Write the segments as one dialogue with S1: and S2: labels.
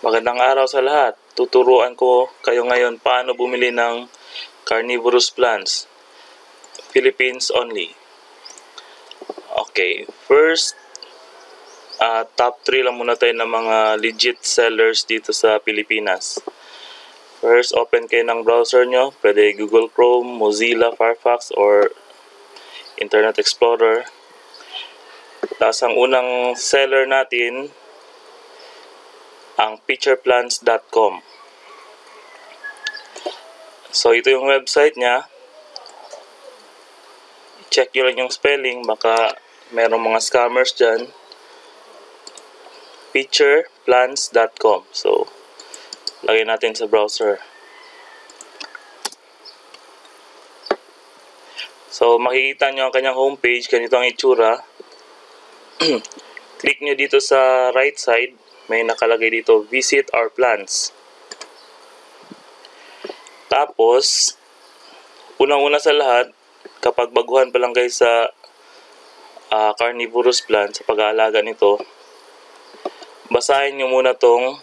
S1: Magandang araw sa lahat. Tuturuan ko kayo ngayon paano bumili ng carnivorous plants. Philippines only. Okay, first, top 3 lang muna tayo ng mga legit sellers dito sa Pilipinas. First, open kayo ng browser nyo. Pwede Google Chrome, Mozilla, Firefox, or Internet Explorer. Tapos ang unang seller natin, ang pictureplants.com. So ito yung website niya. Check nyo lang yung spelling, baka merong mga scammers dyan. pictureplants.com. So lagay natin sa browser. So makikita nyo ang kanyang homepage. Ganito ang itsura. Click nyo dito sa right side. May nakalagay dito, visit our plants. Tapos, unang-una sa lahat, kapag baguhan pa lang kayo sa carnivorous plant, sa pag-aalaga nito, basahin nyo muna tong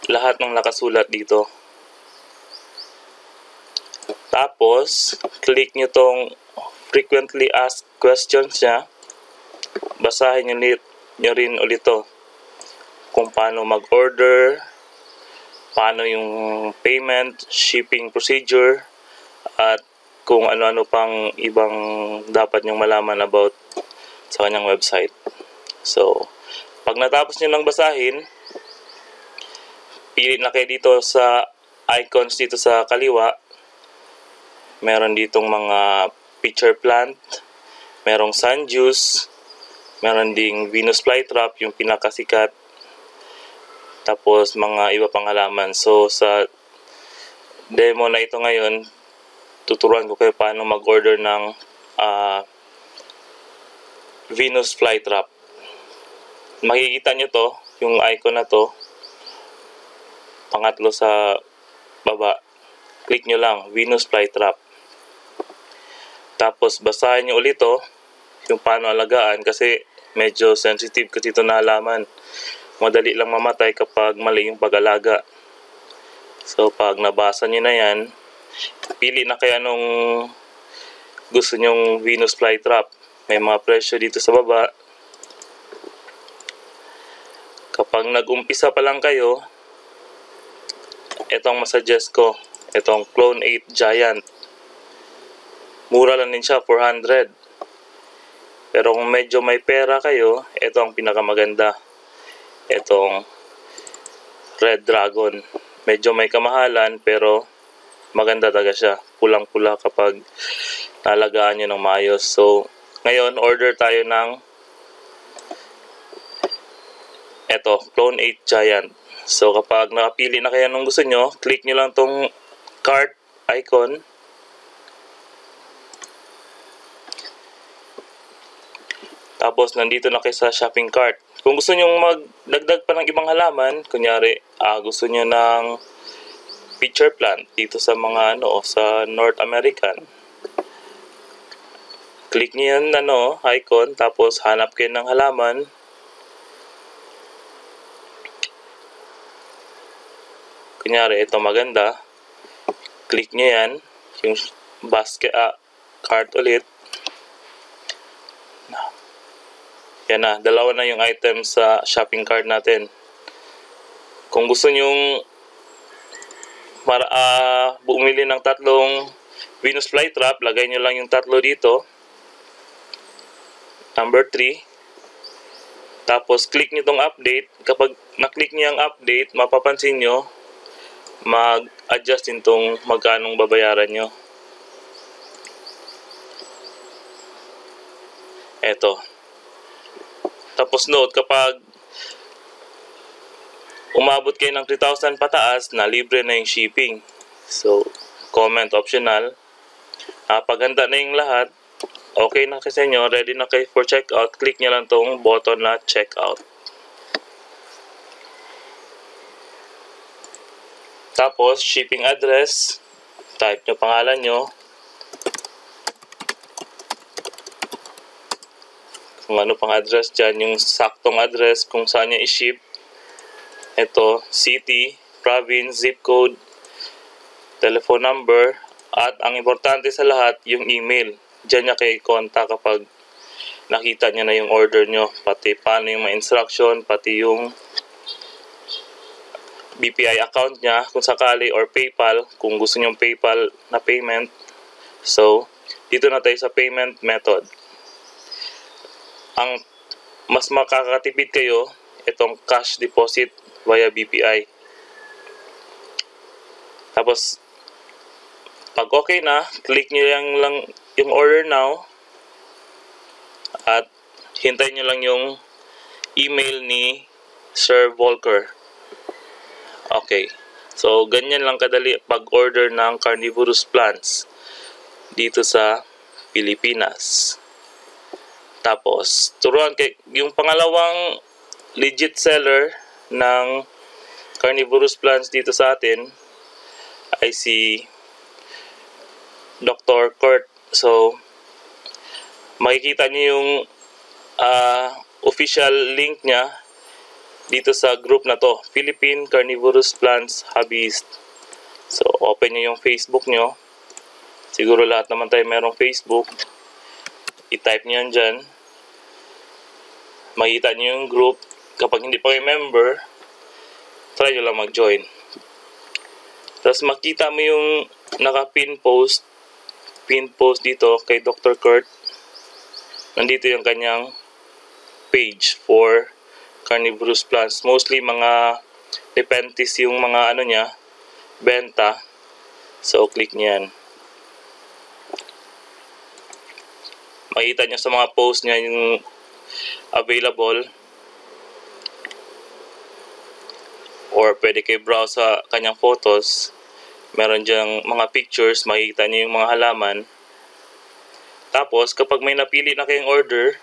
S1: lahat ng nakasulat dito. Tapos, click nyo tong frequently asked questions niya. Basahin nyo rin ulit to. Kung paano mag-order, paano yung payment, shipping procedure, at kung ano-ano pang ibang dapat nyong malaman about sa kanyang website. So, pag natapos nyo lang basahin, pili na kayo dito sa icons dito sa kaliwa. Meron ditong mga pitcher plant, merong sun juice, meron ding Venus flytrap, yung pinakasikat. Tapos mga iba pang halaman. So sa demo na ito ngayon, tuturuan ko kayo paano mag-order ng Venus flytrap. Makikita nyo to, yung icon na to, pangatlo sa baba. Click nyo lang, Venus flytrap. Tapos basahin nyo ulit to, yung paano alagaan, kasi medyo sensitive kasi ito na halaman. Madali lang mamatay kapag mali yung pag-alaga. So pag nabasa nyo na yan, pili na kayo anong gusto nyong Venus flytrap. May mga presyo dito sa baba. Kapag nag-umpisa pa lang kayo, itong masuggest ko, itong Clone 8 Giant. Mura lang din siya, 400. Pero kung medyo may pera kayo, ito ang pinakamaganda. Itong Red Dragon. Medyo may kamahalan pero maganda talaga siya. Pulang-pula kapag nalagaan nyo ng maayos. So, ngayon order tayo ng Clone 8 Giant. So, kapag nakapili na kayo ng gusto nyo, click nyo lang tong cart icon. Tapos, nandito na kayo sa shopping cart. Kung gusto nyo magdagdag pa ng ibang halaman, kunyari, gusto nyo ng pitcher plant dito sa mga sa North American. Click nyo yan icon, tapos hanap kayo ng halaman. Kunyari, ito maganda. Click nyo yan, yung basket, cart ulit. Yan na, dalawa na yung item sa shopping cart natin. Kung gusto nyong bumili ng tatlong Venus flytrap, lagay nyo lang yung tatlo dito. Number 3. Tapos click nyo tong update. Kapag na-click nyo yung update, mapapansin nyo, mag-adjust din tong magkanong babayaran nyo. Eto. Tapos note, kapag umabot kayo ng 3,000 pataas, na libre na yung shipping. So, comment optional. Pag handa na yung lahat, okay na kasi nyo, ready na kayo for checkout, click nyo lang tong button na checkout. Tapos, shipping address, type nyo pangalan nyo. Kung ano pang address dyan, yung saktong address kung saan niya i-ship. ito, city, province, zip code, telephone number, at ang importante sa lahat, yung email. Diyan niya kayo kontak kapag nakita niya na yung order nyo. Pati paano yung mga instruction, pati yung BPI account niya kung sakali, or PayPal kung gusto nyo PayPal na payment. So, dito na tayo sa payment method. Ang mas makakatipid kayo, itong cash deposit via BPI. Tapos, pag okay na, click nyo lang yung order now at hintayin nyo lang yung email ni Sir Volker. Okay. So, ganyan lang kadali pag-order ng carnivorous plants dito sa Pilipinas. Tapos, turuan yung pangalawang legit seller ng carnivorous plants dito sa atin ay si Dr. Kurt. So, makikita niyo yung official link niya dito sa group na to, Philippine Carnivorous Plants Hobbyist. So, open niyo yung Facebook niyo. Siguro lahat naman tayo merong Facebook. I-type niyo yan dyan. Makikita niyo yung group. Kapag hindi pa kayo member, try nyo lang mag-join. Tapos makita mo yung naka-pin post dito kay Dr. Kurt. Nandito yung kanyang page for carnivorous plants. Mostly mga Nepenthes yung mga ano niya, benta. So, click niyan. Makita nyo sa mga post niya yung available. Or pwede kayo browse sa kanyang photos. Meron dyang mga pictures, makikita nyo yung mga halaman. Tapos, kapag may napili na kayong order,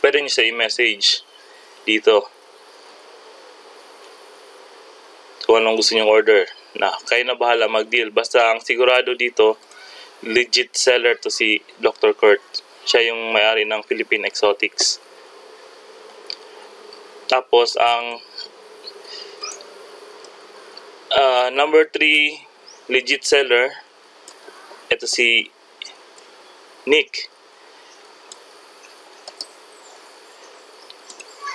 S1: pwede nyo sa i-message dito kung anong gusto nyong order. Kayo na bahala mag-deal. Basta ang sigurado dito, legit seller to si Dr. Kurt. Siya yung may-ari ng Philippine Exotics. Tapos, ang number 3 legit seller, ito si Nick.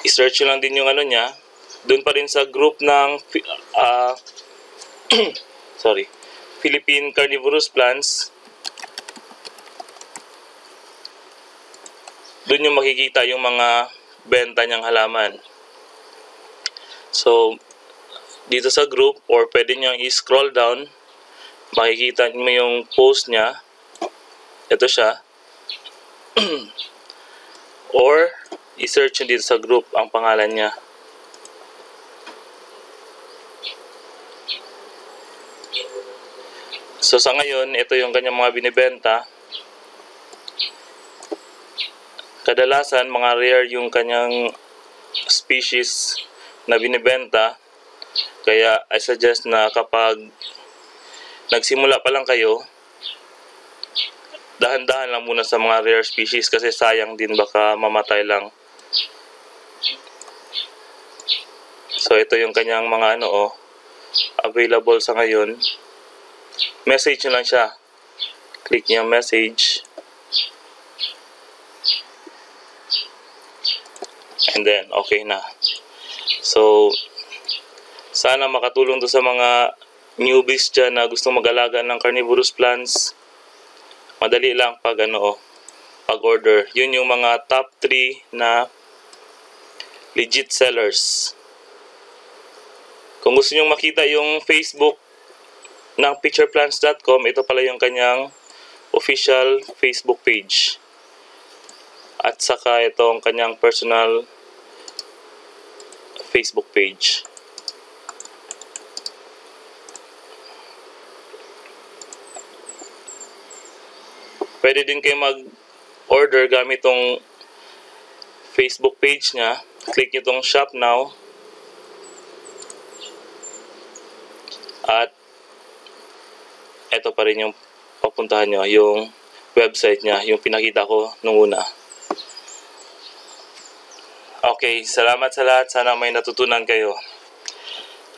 S1: I-search lang din yung ano niya. Doon pa rin sa group ng Philippine Carnivorous Plants. Doon yung makikita yung mga benta niyang halaman. So, dito sa group, or pwede nyo i-scroll down, makikita mo yung post niya. Ito siya. Or, i-search nyo dito sa group ang pangalan niya. So, sa ngayon, ito yung kanyang mga binibenta. Kadalasan, mga rare yung kanyang species na binibenta. Kaya, I suggest na kapag nagsimula pa lang kayo, dahan-dahan lang muna sa mga rare species kasi sayang din, baka mamatay lang. So, ito yung kanyang mga available sa ngayon. Message nyo lang siya. Click niyo message. And then, okay na. So, sana makatulong to sa mga newbies dyan na gustong mag-alaga ng carnivorous plants. Madali lang pag pag-order. Yun yung mga top 3 na legit sellers. Kung gusto nyo makita yung Facebook ng pictureplants.com, ito pala yung kanyang official Facebook page. At saka itong kanyang personal Facebook page. Pwede din kayo mag-order gamit itong Facebook page niya. Click nyo itong Shop Now. At ito pa rin yung papuntahan nyo, yung website niya, yung pinakita ko nung una. Okay. Okay, salamat sa lahat. Sana may natutunan kayo.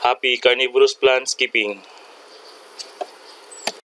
S1: Happy carnivorous plant skipping!